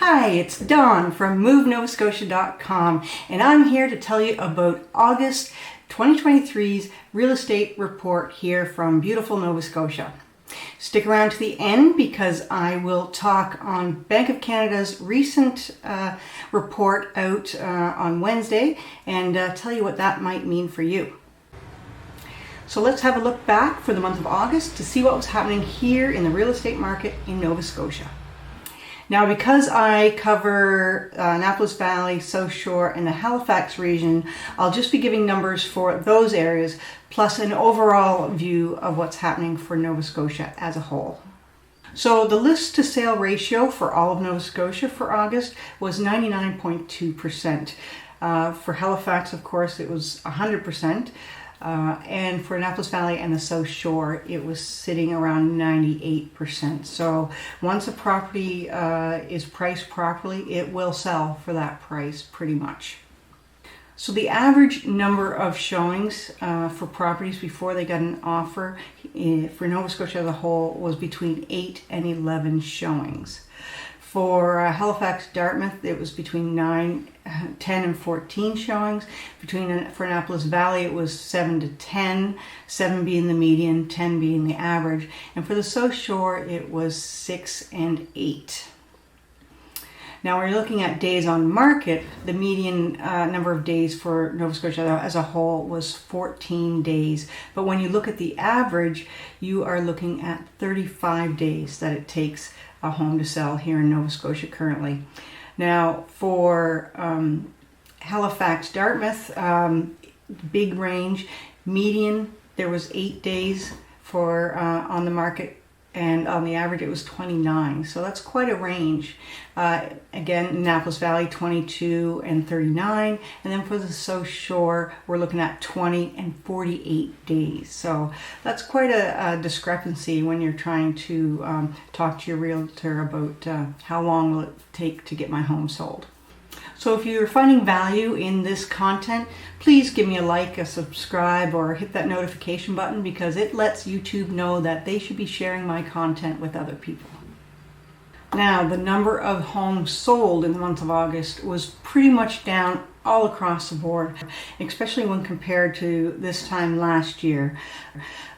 Hi, it's Dawn from MoveNovaScotia.com, and I'm here to tell you about August 2023's real estate report here from beautiful Nova Scotia. Stick around to the end because I will talk on Bank of Canada's recent report out on Wednesday and tell you what that might mean for you. So let's have a look back for the month of August to see what was happening here in the real estate market in Nova Scotia. Now, because I cover Annapolis Valley, South Shore, and the Halifax region, I'll just be giving numbers for those areas, plus an overall view of what's happening for Nova Scotia as a whole. So the list to sale ratio for all of Nova Scotia for August was 99.2%. For Halifax, of course, it was 100%. And for Annapolis Valley and the South Shore, it was sitting around 98%. So once a property is priced properly, it will sell for that price pretty much. So the average number of showings for properties before they got an offer for Nova Scotia as a whole was between 8 and 11 showings. For Halifax-Dartmouth, it was between 10 and 14 showings. For Annapolis Valley, it was 7 to 10, 7 being the median, 10 being the average. And for the South Shore, it was 6 and 8. Now, when you're looking at days on market, the median number of days for Nova Scotia as a whole was 14 days. But when you look at the average, you are looking at 35 days that it takes a home to sell here in Nova Scotia currently. Now, for Halifax-Dartmouth, big range, median, there was 8 days for on the market, and on the average it was 29. So that's quite a range. Again, Annapolis Valley, 22 and 39. And then for the South Shore, we're looking at 20 and 48 days. So that's quite a discrepancy when you're trying to talk to your realtor about how long will it take to get my home sold. So if you're finding value in this content, please give me a like, a subscribe, or hit that notification button because it lets YouTube know that they should be sharing my content with other people. Now, the number of homes sold in the month of August was pretty much down all across the board, especially when compared to this time last year.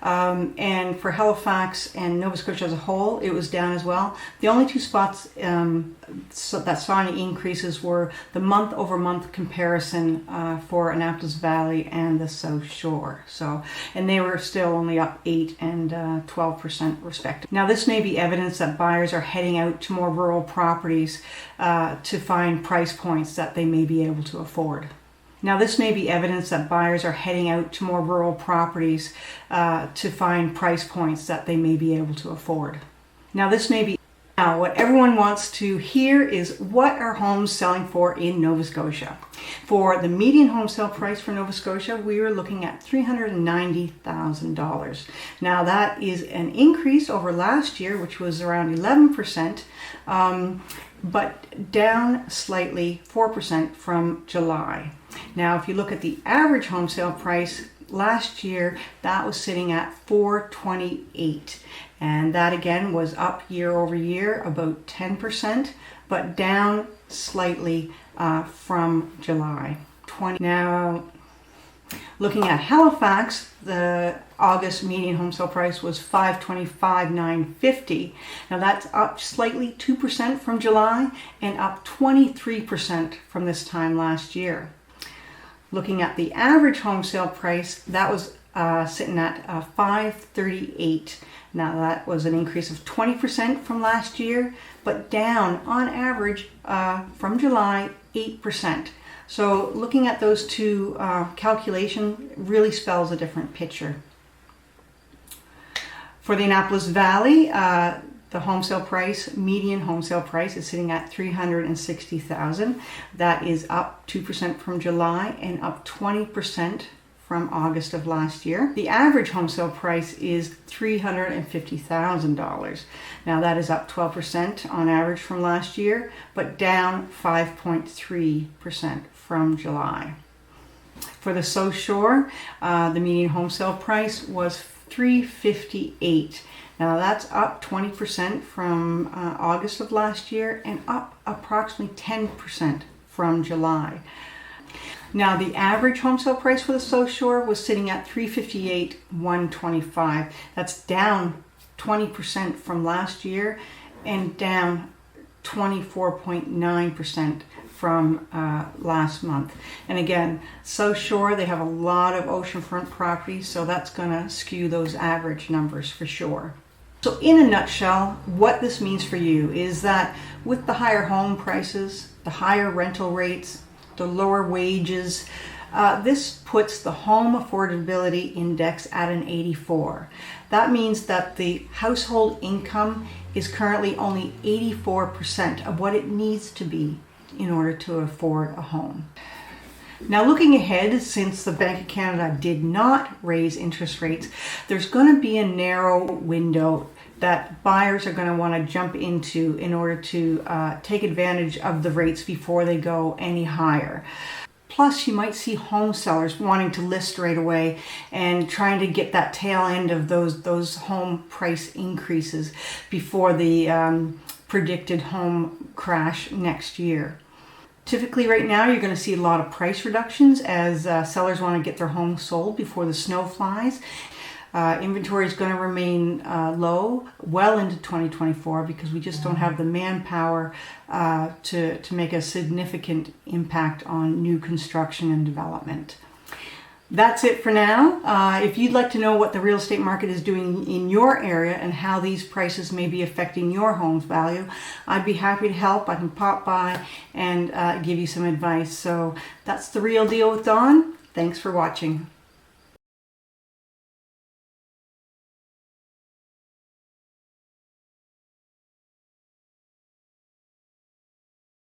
And for Halifax and Nova Scotia as a whole, it was down as well. The only two spots that saw any increases were the month-over-month comparison for Annapolis Valley and the South Shore. And they were still only up 8 and 12% respectively. Now, this may be evidence that buyers are heading out to more rural properties to find price points that they may be able to afford. Now, this may be evidence that buyers are heading out to more rural properties to find price points that they may be able to afford. Now, what everyone wants to hear is what are homes selling for in Nova Scotia. For the median home sale price for Nova Scotia, we were looking at $390,000. Now, that is an increase over last year, which was around 11%. But down slightly 4% from July. Now, if you look at the average home sale price last year, that was sitting at $428, and that again was up year over year about 10%, but down slightly from July. Now, looking at Halifax, the August median home sale price was $525,950. Now that's up slightly 2% from July and up 23% from this time last year. Looking at the average home sale price, that was sitting at $538. Now that was an increase of 20% from last year, but down on average from July 8%. So looking at those two calculations really spells a different picture. For the Annapolis Valley, the home sale price, median home sale price, is sitting at $360,000. That is up 2% from July and up 20% from August of last year. The average home sale price is $350,000. Now that is up 12% on average from last year, but down 5.3% from July. For the South Shore, the median home sale price was $358. Now that's up 20% from August of last year and up approximately 10% from July. Now the average home sale price for the South Shore was sitting at $358,125. That's down 20% from last year and down 24.9% from last month. And again, South Shore, they have a lot of oceanfront properties, so that's going to skew those average numbers for sure. So in a nutshell, what this means for you is that with the higher home prices, the higher rental rates, the lower wages, this puts the home affordability index at an 84. That means that the household income is currently only 84% of what it needs to be in order to afford a home. Now looking ahead, since the Bank of Canada did not raise interest rates, there's going to be a narrow window that buyers are going to want to jump into in order to take advantage of the rates before they go any higher. Plus, you might see home sellers wanting to list right away and trying to get that tail end of those home price increases before the predicted home crash next year. Typically right now you're going to see a lot of price reductions as sellers want to get their homes sold before the snow flies. Inventory is going to remain low well into 2024 because we just don't have the manpower to make a significant impact on new construction and development. That's it for now. If you'd like to know what the real estate market is doing in your area and how these prices may be affecting your home's value, I'd be happy to help. I can pop by and give you some advice. So that's The Real Deal with Dawn. Thanks for watching.